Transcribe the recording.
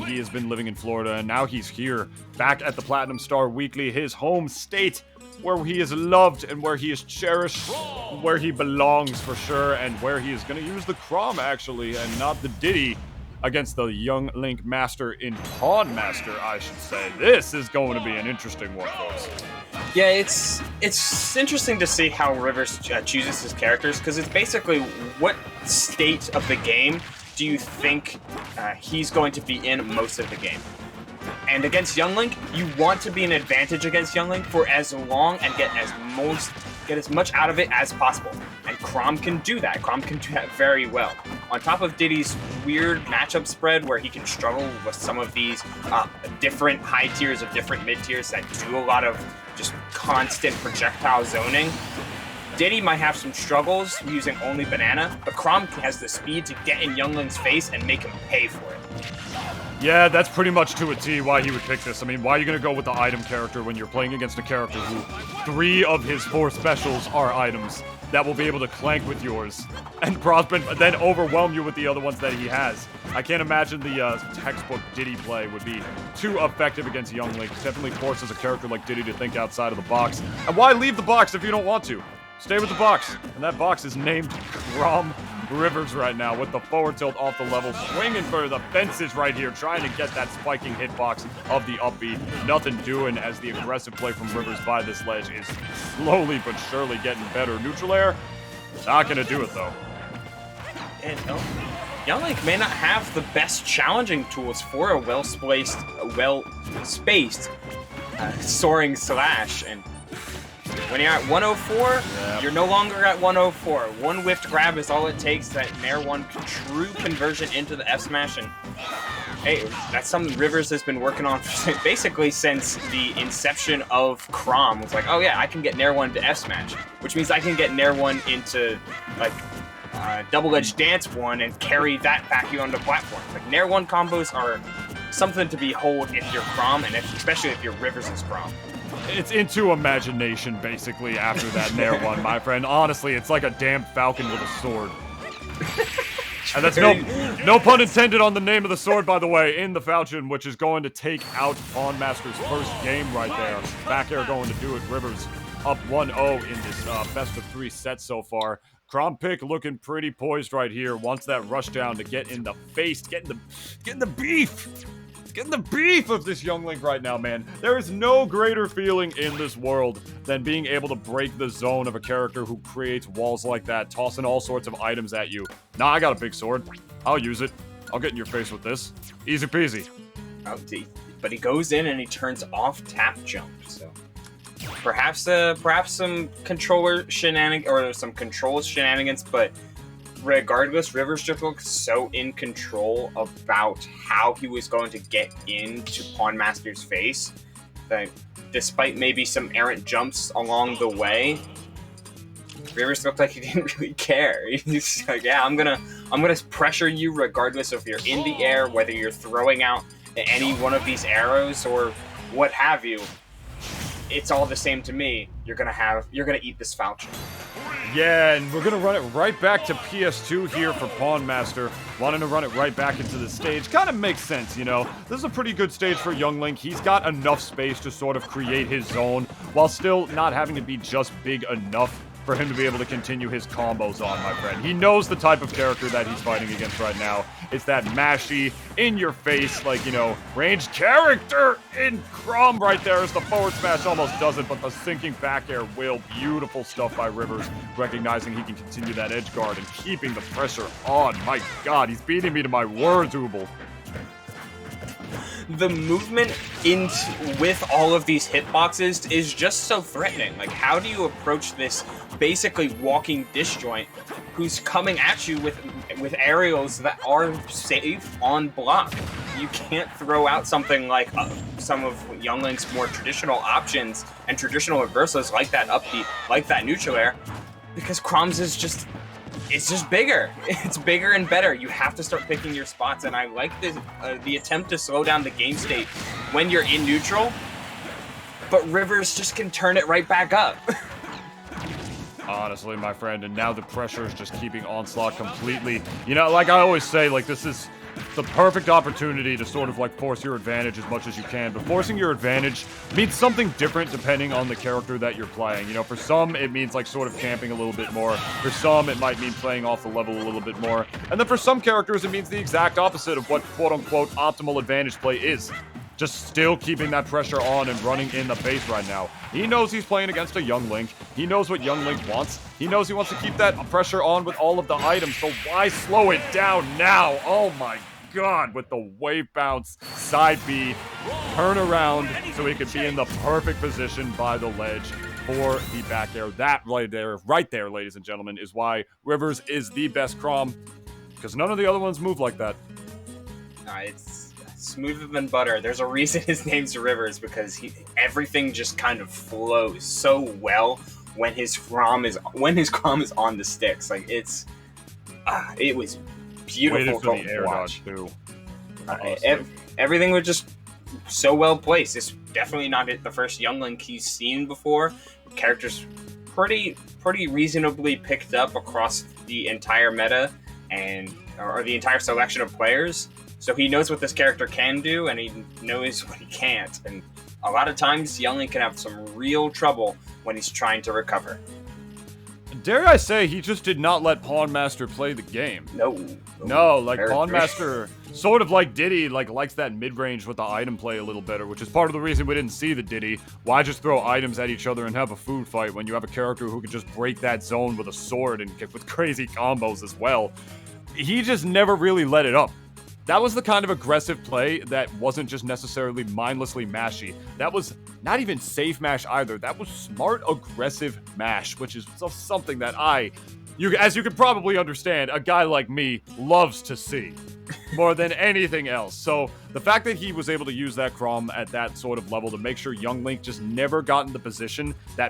he has been living in Florida, and now he's here, back at the Platinum Star Weekly, his home state, where he is loved and where he is cherished, where he belongs for sure, and where he is going to use the Chrom, actually, and not the Diddy, against the young Link Master in PawnMaster, I should say. This is going to be an interesting one, folks. Yeah, it's interesting to see how Rivers chooses his characters, because it's basically what state of the game do you think he's going to be in most of the game. And against Young Link, you want to be an advantage against Young Link for as long and get as much out of it as possible. And Chrom can do that. Chrom can do that very well. On top of Diddy's weird matchup spread where he can struggle with some of these different high tiers of different mid tiers that do a lot of just constant projectile zoning, Diddy might have some struggles using only banana, but Chrom has the speed to get in Young Link's face and make him pay for it. Yeah, that's pretty much to a T why he would pick this. I mean, why are you going to go with the item character when you're playing against a character who 3 of his 4 specials are items that will be able to clank with yours and then overwhelm you with the other ones that he has? I can't imagine the textbook Diddy play would be too effective against Young Link. It definitely forces a character like Diddy to think outside of the box. And why leave the box if you don't want to? Stay with the box. And that box is named Chrom Rivers right now with the forward tilt off the level, swinging for the fences right here, trying to get that spiking hitbox of the up B. Nothing doing as the aggressive play from Rivers by this ledge is slowly but surely getting better. Neutral air, not going to do it though. And Young Link may not have the best challenging tools for a well-spaced soaring slash, and when you're at 104, You're no longer at 104. One whiffed grab is all it takes. That Nair 1 true conversion into the F smash, and hey, that's something Rivers has been working on basically since the inception of Chrom. It's like, oh yeah, I can get Nair 1 to F smash, which means I can get Nair 1 into like double edge dance 1 and carry that back you onto platforms. Like Nair 1 combos are something to behold if you're Chrom, and especially if you're Rivers' Chrom. It's into imagination, basically, after that Nair 1, my friend. Honestly, it's like a damn falcon with a sword. And that's no pun intended on the name of the sword, by the way, in the Falcon, which is going to take out PawnMaster's first game right there. Back air going to do it. Rivers up 1-0 in this best of 3 set so far. Chrom pick looking pretty poised right here. Wants that rush down to get in the face, getting the beef. Getting the beef of this Young Link right now, man. There is no greater feeling in this world than being able to break the zone of a character who creates walls like that, tossing all sorts of items at you. Nah, I got a big sword. I'll use it. I'll get in your face with this. Easy peasy. But he goes in and he turns off tap jump, so perhaps some controller shenanigans or some control shenanigans, but regardless, Rivers just looked so in control about how he was going to get into PawnMaster's face that despite maybe some errant jumps along the way, Rivers looked like he didn't really care. He's like, yeah, I'm gonna pressure you regardless if you're in the air, whether you're throwing out any one of these arrows or what have you. It's all the same to me. You're gonna eat this Falcon. Yeah, and we're gonna run it right back to PS2 here for PawnMaster. Wanting to run it right back into the stage kind of makes sense, you know. This is a pretty good stage for Young Link. He's got enough space to sort of create his zone while still not having to be just big enough for him to be able to continue his combos on, my friend. He knows the type of character that he's fighting against right now. It's that mashy, in-your-face, like, you know, ranged character in Chrom right there as the forward smash almost does it, but the sinking back air will. Beautiful stuff by Rivers, recognizing he can continue that edge guard and keeping the pressure on. My God, he's beating me to my words, Ubel. The movement with all of these hitboxes is just so threatening. Like, how do you approach this basically walking disjoint who's coming at you with aerials that are safe on block? You can't throw out something like some of Young Link's more traditional options and traditional reversals like that upbeat, like that neutral air, because Chrom's is just... It's just bigger. It's bigger and better. You have to start picking your spots, and I like the attempt to slow down the game state when you're in neutral, but Rivers just can turn it right back up. Honestly, my friend, and now the pressure is just keeping Onslaught completely. You know, like I always say, like this is the perfect opportunity to sort of like force your advantage as much as you can, but forcing your advantage means something different depending on the character that you're playing. You know, for some, it means like sort of camping a little bit more. For some, it might mean playing off the level a little bit more. And then for some characters, it means the exact opposite of what quote-unquote optimal advantage play is. Just still keeping that pressure on and running in the base right now. He knows he's playing against a young Link. He knows what young Link wants. He knows he wants to keep that pressure on with all of the items, so why slow it down now? Oh my god, with the wave bounce, side B, turn around so he could be in the perfect position by the ledge for the back air. That right there, ladies and gentlemen, is why Rivers is the best Chrom, because none of the other ones move like that. It's smoother than butter. There's a reason his name's Rivers, because everything just kind of flows so well when his Chrom is on the sticks. Like it was beautiful to watch. Too. Everything was just so well placed. It's definitely not the first young Link he's seen before. Characters pretty reasonably picked up across the entire meta or the entire selection of players. So he knows what this character can do, and he knows what he can't. And a lot of times, young Link can have some real trouble when he's trying to recover. Dare I say, he just did not let PawnMaster play the game. No, like PawnMaster, sort of like Diddy, likes that mid-range with the item play a little better, which is part of the reason we didn't see the Diddy. Why just throw items at each other and have a food fight when you have a character who can just break that zone with a sword and get with crazy combos as well? He just never really let it up. That was the kind of aggressive play that wasn't just necessarily mindlessly mashy. That was not even safe mash either. That was smart, aggressive mash, which is something that as you can probably understand, a guy like me loves to see more than anything else. So the fact that he was able to use that Chrom at that sort of level to make sure young Link just never got in the position that